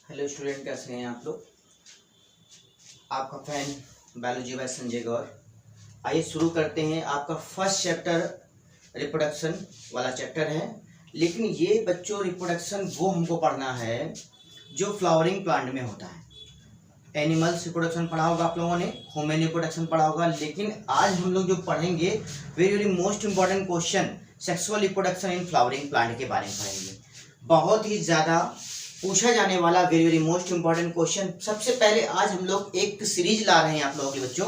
Hello student, कैसे हैं आप लोग। आपका फैन बायोलॉजी बाय संजय गौर। आइए शुरू करते हैं। आपका फर्स्ट चैप्टर रिप्रोडक्शन वाला चैप्टर है, लेकिन ये बच्चों रिप्रोडक्शन वो हमको पढ़ना है जो फ्लावरिंग प्लांट में होता है। एनिमल्स रिप्रोडक्शन पढ़ा होगा आप लोगों ने, ह्यूमन रिप्रोडक्शन पढ़ा होगा, लेकिन आज हम लोग जो पढ़ेंगे very very most important question sexual reproduction in flowering plant के बारे में पढ़ेंगे। बहुत ही ज़्यादा पूछा जाने वाला very very most important question. सबसे पहले आज हम लोग एक सीरीज ला रहे हैं आप लोगों के बच्चों,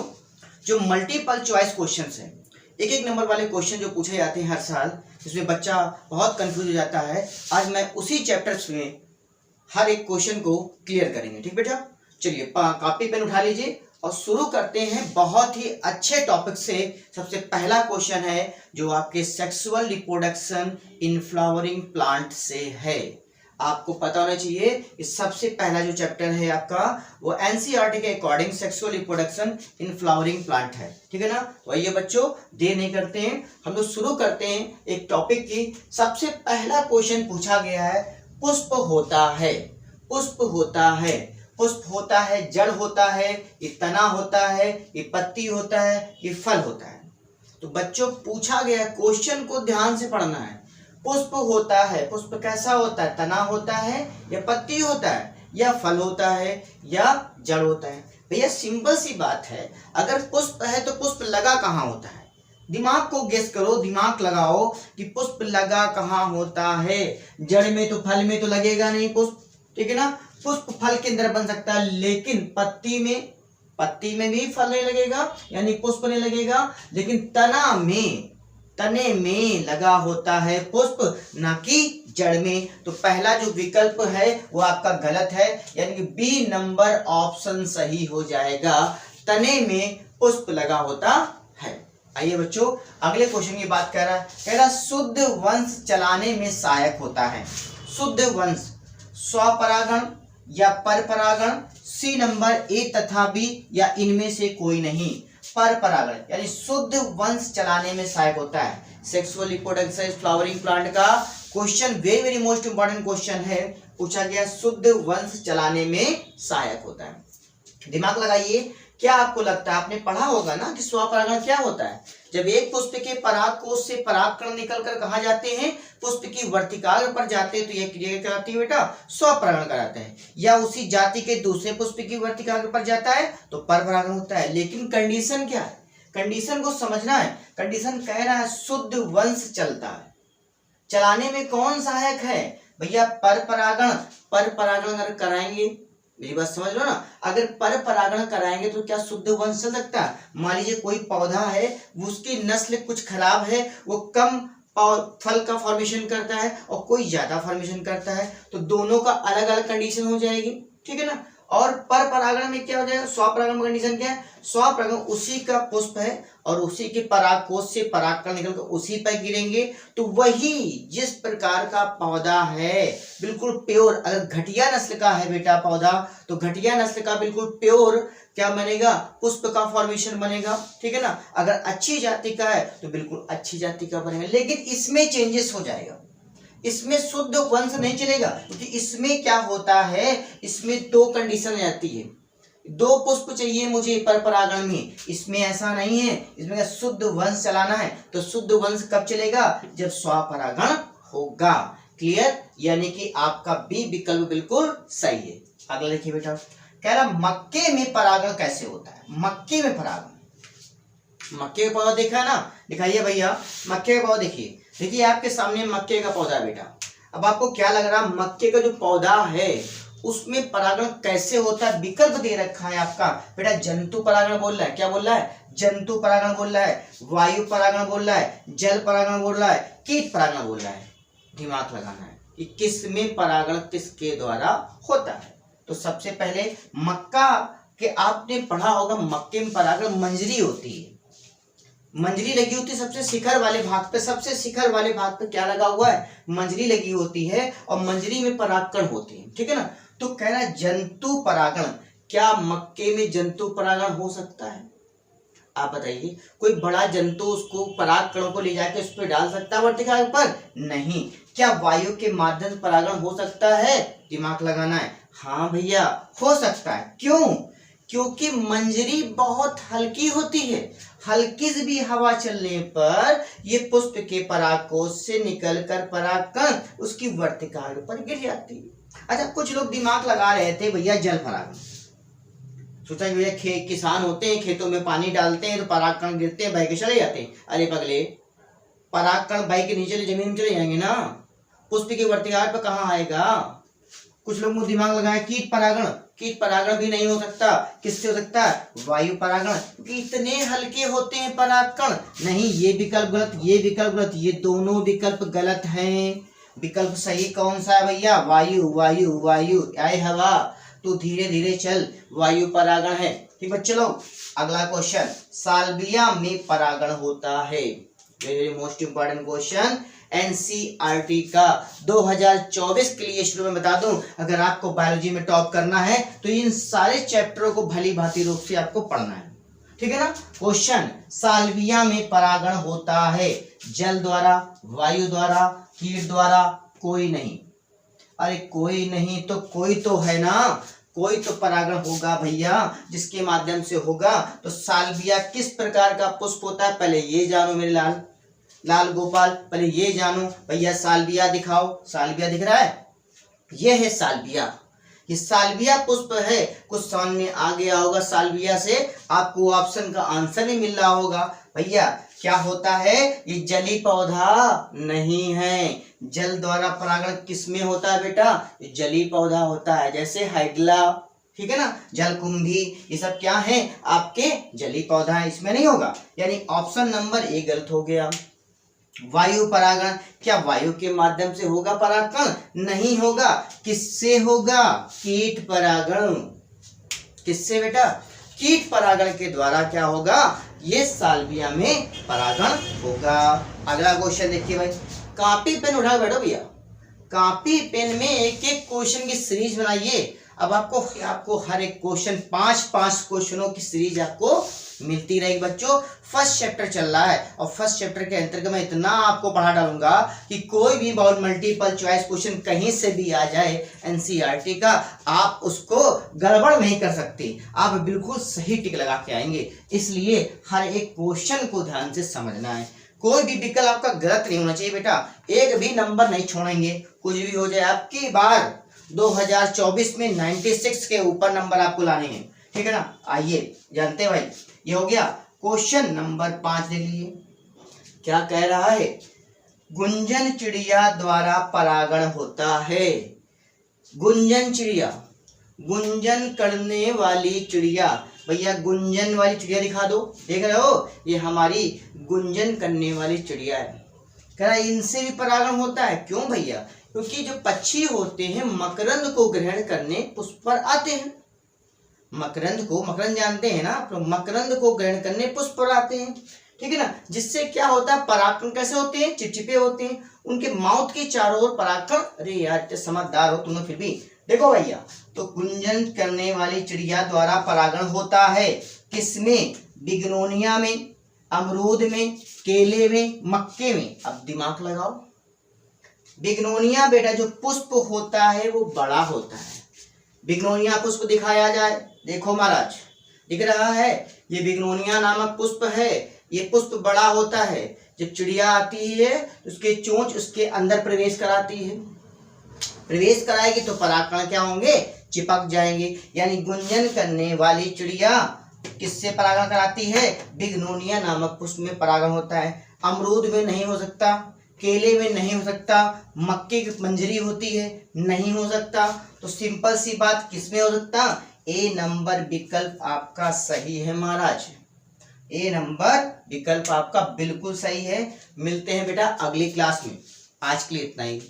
जो मल्टीपल चॉइस क्वेश्चंस हैं। एक एक नंबर वाले क्वेश्चन जो पूछे जाते हैं हर साल, जिसमें बच्चा बहुत कंफ्यूज हो जाता है। आज मैं उसी चैप्टर्स में हर एक क्वेश्चन को क्लियर करेंगे। ठीक बेटा, चलिए कॉपी पेन उठा लीजिए और शुरू करते हैं बहुत ही अच्छे टॉपिक से। सबसे पहला क्वेश्चन है जो आपके sexual reproduction in flowering plant से है। आपको पता होना चाहिए कि सबसे पहला जो चैप्टर है आपका वो एनसीईआरटी के according sexual reproduction in flowering plant है। ठीक है ना। तो आइए बच्चों, देर नहीं करते हैं, हम लोग शुरू करते हैं एक टॉपिक की। सबसे पहला क्वेश्चन पूछा गया है, पुष्प होता है, पुष्प होता है, पुष्प होता है, जड़ होता है, ये तना होता है, ये पत्ती होता है, ये फल होता है। तो बच्चों पूछा गया क्वेश्चन को ध्यान से पढ़ना है। पुष्प होता है, पुष्प कैसा होता है, तना होता है या पत्ती होता है या फल होता है या जड़ होता है। भैया सिंपल सी बात है, अगर पुष्प है तो पुष्प लगा कहाँ होता है। दिमाग को गेस करो, दिमाग लगाओ कि पुष्प लगा कहाँ होता है। जड़ में तो, फल में तो लगेगा नहीं पुष्प, ठीक है ना। पुष्प फल के अंदर बन सकता है, लेकिन पत्ती में भी फल नहीं लगेगा, यानी पुष्प नहीं लगेगा। लेकिन तने में लगा होता है पुष्प, ना कि जड़ में। तो पहला जो विकल्प है वो आपका गलत है, यानी कि बी नंबर ऑप्शन सही हो जाएगा। तने में पुष्प लगा होता है। आइए बच्चों, अगले क्वेश्चन की बात कह रहा है शुद्ध वंश चलाने में सहायक होता है। शुद्ध वंश स्वपरागण या परपरागण, सी नंबर ए तथा बी या इनमें से कोई नहीं। परपरागण यानी शुद्ध वंश चलाने में सहायक होता है। सेक्सुअल रिप्रोडक्शन फ्लावरिंग प्लांट का question very very most important question है। पूछा गया शुद्ध वंश चलाने में सहायक होता है। दिमाग लगाइए, क्या आपको लगता है, आपने पढ़ा होगा ना कि स्वपरागण क्या होता है। जब एक पुष्प के परागकोश से परागकण निकलकर कहाँ जाते हैं, पुष्प की वर्तिकाग्र पर जाते हैं, तो यह क्रिया कहलाती है बेटा स्वपरागण कहलाते हैं। या उसी जाति के दूसरे पुष्प की वर्तिकाग्र पर जाता है तो परपरागण होता है। लेकिन कंडीशन क्या है, कंडीशन को समझना है। कंडीशन कह रहा है शुद्ध वंश चलता है, चलाने में कौन सहायक है भैया, परपरागण। परपरागण अगर कराएंगे, मेरी बात समझ लो ना, अगर परपरागण कराएंगे तो क्या शुद्ध वंश चल सकता है। मान लीजिए कोई पौधा है, उसकी नस्ल कुछ खराब है, वो कम फल का फॉर्मेशन करता है और कोई ज्यादा फॉर्मेशन करता है, तो दोनों का अलग अलग कंडीशन हो जाएगी। ठीक है ना। और परपरागण में क्या हो जाएगा, स्वपरागण में कंडीशन क्या है, स्वपरागण उसी का पुष्प है और उसी के परागकोश से परागकण निकलकर उसी पर गिरेंगे, तो वही जिस प्रकार का पौधा है बिल्कुल प्योर। अगर घटिया नस्ल का है बेटा पौधा, तो घटिया नस्ल का बिल्कुल प्योर क्या बनेगा, पुष्प का फॉर्मेशन बनेगा। ठीक है ना। अगर अच्छी जाति का है तो बिल्कुल अच्छी जाति का बनेगा, लेकिन इसमें चेंजेस हो जाएगा, इसमें शुद्ध वंश नहीं चलेगा। क्योंकि इसमें क्या होता है, इसमें दो कंडीशन आती है, दो पुष्प चाहिए मुझे परपरागण में, इसमें ऐसा नहीं है। इसमें शुद्ध वंश चलाना है, तो शुद्ध वंश कब चलेगा, जब स्वपरागण होगा। क्लियर, यानी कि आपका बी विकल्प बिल्कुल सही है। अगला देखिए बेटा, कह रहा मक्के में परागण कैसे होता है। मक्के में परागण, मक्के का पौधा देखा ना, दिखाइए भैया मक्के का पौधा देखिए। देखिए आपके सामने मक्के का पौधा है बेटा। अब आपको क्या लग रहा है, मक्के का जो पौधा है उसमें परागण कैसे होता है। विकल्प दे रखा है आपका बेटा, जंतु परागण बोल रहा है, क्या बोल रहा है, जंतु परागण बोल रहा है, वायु परागण बोल रहा है, जल परागण बोल रहा है, कीट परागण बोल रहा है। दिमाग लगाना है कि किस में परागण किसके द्वारा होता है। तो सबसे पहले मक्का के आपने पढ़ा होगा, मक्के में परागण मंजरी होती है, मंजरी लगी होती है सबसे शिखर वाले भाग पे। सबसे शिखर वाले भाग पे क्या लगा हुआ है, मंजरी लगी होती है और मंजरी में परागकण होते हैं। ठीक है ना। तो कह रहा है जंतु परागण, क्या मक्के में जंतु परागण हो सकता है, आप बताइए। कोई बड़ा जंतु उसको परागकणों को ले जाके उस पर डाल सकता है वर्तिका पर, नहीं। क्या वायु के माध्यम से परागण हो सकता है? दिमाग लगाना है। हाँ भैया हो सकता है। क्यों? क्योंकि मंजरी बहुत हल्की होती है, हल्की सी भी हवा चलने पर ये पुष्प के परागकोश से निकलकर परागकण उसकी वर्तिका पर गिर जाती है। अच्छा, कुछ लोग दिमाग लगा रहे थे भैया जल परागण, सोचा भैया किसान होते हैं, खेतों में पानी डालते हैं तो परागकण गिरते हैं, बह के चले जाते हैं। अरे पगले, परागकण बह के नीचे जमीन में चले जाएंगे ना, पुष्प की वर्तिका पर कहाँ आएगा? कुछ लोग दिमाग लगाए कीट परागण, कीट परागण भी नहीं हो सकता। किससे हो सकता है? वायु परागण, क्योंकि इतने हल्के होते हैं परागकण। नहीं, ये विकल्प गलत, ये विकल्प गलत, ये दोनों विकल्प गलत हैं। विकल्प सही कौन सा है भैया? वायु, वायु, वायु। आए हवा तो धीरे धीरे चल, वायु परागण है। ठीक बच्चे लोग, अगला क्वेश्चन, साल्विया में परागण होता है। Very most important question, NCERT का 2024 के लिए शुरू में बता दूं, अगर आपको बायोलॉजी में टॉप करना है तो इन सारे चैप्टरों को भली भांति रूप से आपको पढ़ना है। ठीक है ना? क्वेश्चन, साल्विया में परागण होता है जल द्वारा, वायु द्वारा, कीट द्वारा, कोई नहीं। अरे कोई नहीं तो कोई तो है ना, कोई तो परागण होगा भैया, जिसके माध्यम से होगा। तो साल्विया किस प्रकार का पुष्प होता है? पहले ये जानो मेरे लाल गोपाल, पहले ये जानो भैया। साल्विया दिखाओ, साल्विया दिख रहा है? ये है साल्विया, ये साल्विया पुष्प है। कुछ समझ में आ गया होगा साल्विया से, आपको ऑप्शन का आंसर ही मिल रहा होगा। भैया क्या होता है? ये जली पौधा नहीं है। जल द्वारा परागण किसमें होता है बेटा? ये जली पौधा होता है, जैसे हाइड्ला, ठीक है ना, जलकुंभी, ये सब क्या है? आपके जली पौधा है, इसमें नहीं होगा। यानी ऑप्शन नंबर ए गलत हो गया। वायु परागण, क्या वायु के माध्यम से होगा परागण? नहीं होगा। किससे होगा? कीट परागण। किससे बेटा? कीट परागण के द्वारा क्या होगा? ये साल्विया में परागण होगा। अगला क्वेश्चन देखिए भाई, कॉपी पेन उठा बैठो भैया, कॉपी पेन में एक एक क्वेश्चन की सीरीज बनाइए। अब आपको हर एक क्वेश्चन 5-5 क्वेश्चनों की सीरीज आपको मिलती रहेगी बच्चों। फर्स्ट चैप्टर चल रहा है और फर्स्ट चैप्टर के अंतर्गत मैं इतना आपको पढ़ा डालूंगा कि कोई भी बहुत मल्टीपल चॉइस क्वेश्चन कहीं से भी आ जाए एनसीईआरटी का, आप उसको गड़बड़ नहीं कर सकते, आप बिल्कुल सही टिक लगा के आएंगे। इसलिए हर एक क्वेश्चन को ध्यान से समझना है, कोई भी विकल्प आपका गलत नहीं होना चाहिए बेटा, एक भी नंबर नहीं छोड़ेंगे, कुछ भी हो जाए। आपकी बार 2024 में 96 के ऊपर नंबर आपको लाने हैं, ठीक है ना? आइए जानते हैं भाई, ये हो गया। क्वेश्चन नंबर 5 देख लीजिए, क्या कह रहा है? गुंजन चिड़िया द्वारा परागण होता है। गुंजन चिड़िया, गुंजन करने वाली चिड़िया। भैया गुंजन वाली चिड़िया दिखा दो, देख रहे हो? ये हमारी गुंजन करने वाली चिड़िया है। कह रहा है इनसे भी परागण होता है। क्यों भैया? क्योंकि जो पक्षी होते हैं मकरंद को ग्रहण करने पुष्प पर आते हैं। मकरंद को, मकरंद जानते हैं ना, तो मकरंद को ग्रहण करने पुष्प पर आते हैं, ठीक है ना? जिससे क्या होता है? परागकण कैसे होते हैं? चिपचिपे होते हैं, उनके माउथ के चारों ओर परागकण। अरे यार समझदार हो तुम फिर भी। देखो भैया, तो गुंजन करने वाली चिड़िया द्वारा परागण होता है किसमें? बिग्नोनिया में, अमरूद में, केले में, मक्के में। अब दिमाग लगाओ, बिग्नोनिया बेटा जो पुष्प होता है वो बड़ा होता है। बिग्नोनिया पुष्प दिखाया जाए, देखो महाराज दिख रहा है, ये बिग्नोनिया नामक पुष्प है। ये पुष्प बड़ा होता है, जब चिड़िया आती है उसके चोंच उसके अंदर प्रवेश कराती है, प्रवेश कराएगी तो परागकण क्या होंगे? चिपक जाएंगे। यानी गुंजन करने वाली चिड़िया किससे परागण कराती है? बिग्नोनिया नामक पुष्प में परागण होता है। अमरूद में नहीं हो सकता, केले में नहीं हो सकता, मक्के की मंजरी होती है, नहीं हो सकता। तो सिंपल सी बात, किसमें हो सकता? ए नंबर विकल्प आपका सही है महाराज, ए नंबर विकल्प आपका बिल्कुल सही है। मिलते हैं बेटा अगली क्लास में, आज के लिए इतना ही।